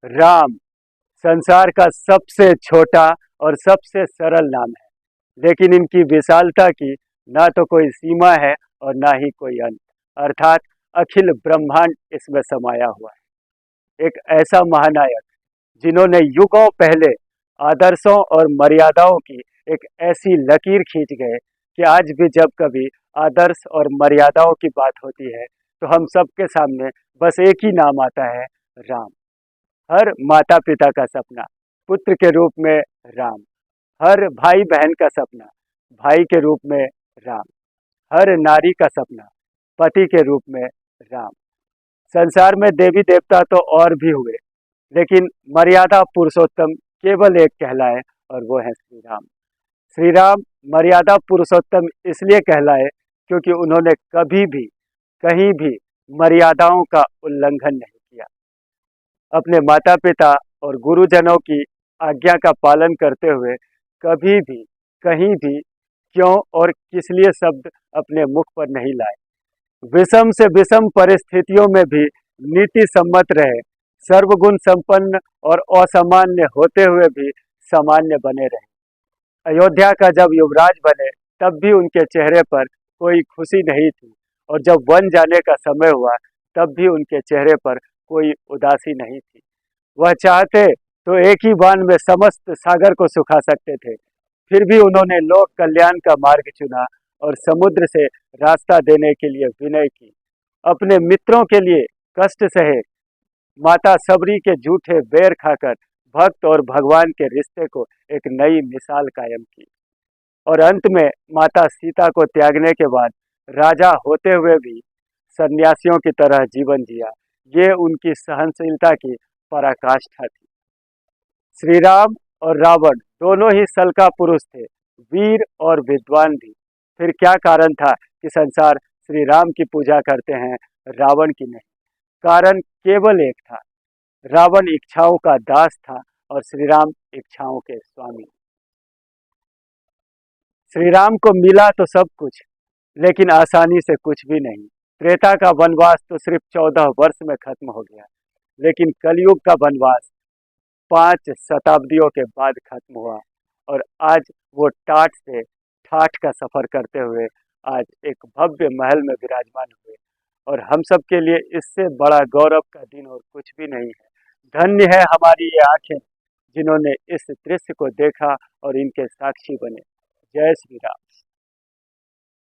राम संसार का सबसे छोटा और सबसे सरल नाम है, लेकिन इनकी विशालता की ना तो कोई सीमा है और ना ही कोई अंत, अर्थात अखिल ब्रह्मांड इसमें समाया हुआ है। एक ऐसा महानायक जिन्होंने युगों पहले आदर्शों और मर्यादाओं की एक ऐसी लकीर खींच गए कि आज भी जब कभी आदर्श और मर्यादाओं की बात होती है तो हम सबके सामने बस एक ही नाम आता है, राम। हर माता पिता का सपना पुत्र के रूप में राम, हर भाई बहन का सपना भाई के रूप में राम, हर नारी का सपना पति के रूप में राम। संसार में देवी देवता तो और भी हुए, लेकिन मर्यादा पुरुषोत्तम केवल एक कहलाए और वो है श्री राम। श्री राम मर्यादा पुरुषोत्तम इसलिए कहलाए क्योंकि उन्होंने कभी भी कहीं भी मर्यादाओं का उल्लंघन नहीं किया। अपने माता पिता और गुरुजनों की आज्ञा का पालन करते हुए कभी भी कहीं भी क्यों और किस लिए शब्द अपने मुख पर नहीं लाए। विषम से विषम परिस्थितियों में भी नीति सम्मत रहे, सर्वगुण संपन्न और असामान्य होते हुए भी सामान्य बने रहे। अयोध्या का जब युवराज बने तब भी उनके चेहरे पर कोई खुशी नहीं थी, और जब वन जाने का समय हुआ तब भी उनके चेहरे पर कोई उदासी नहीं थी। वह चाहते तो एक ही बाण में समस्त सागर को सुखा सकते थे, फिर भी उन्होंने लोक कल्याण का मार्ग चुना और समुद्र से रास्ता देने के लिए विनय की। अपने मित्रों के लिए कष्ट सहे, माता सबरी के झूठे बेर खाकर भक्त और भगवान के रिश्ते को एक नई मिसाल कायम की, और अंत में माता सीता को त्यागने के बाद राजा होते हुए भी सन्यासियों की तरह जीवन जिया। ये उनकी सहनशीलता की पराकाष्ठा थी। श्री राम और रावण दोनों ही सल का पुरुष थे, वीर और विद्वान भी। फिर क्या कारण था कि संसार श्री राम की पूजा करते हैं, रावण की नहीं? कारण केवल एक था, रावण इच्छाओं का दास था और श्री राम इच्छाओं के स्वामी। श्री राम को मिला तो सब कुछ, लेकिन आसानी से कुछ भी नहीं। त्रेता का वनवास तो सिर्फ 14 वर्ष में खत्म हो गया, लेकिन कलयुग का वनवास 5 शताब्दियों के बाद खत्म हुआ, और आज वो टाट से ठाठ का सफर करते हुए आज एक भव्य महल में विराजमान हुए। और हम सब के लिए इससे बड़ा गौरव का दिन और कुछ भी नहीं है। धन्य है हमारी ये आंखें जिन्होंने इस दृश्य को देखा और इनके साक्षी बने। जय श्री राम।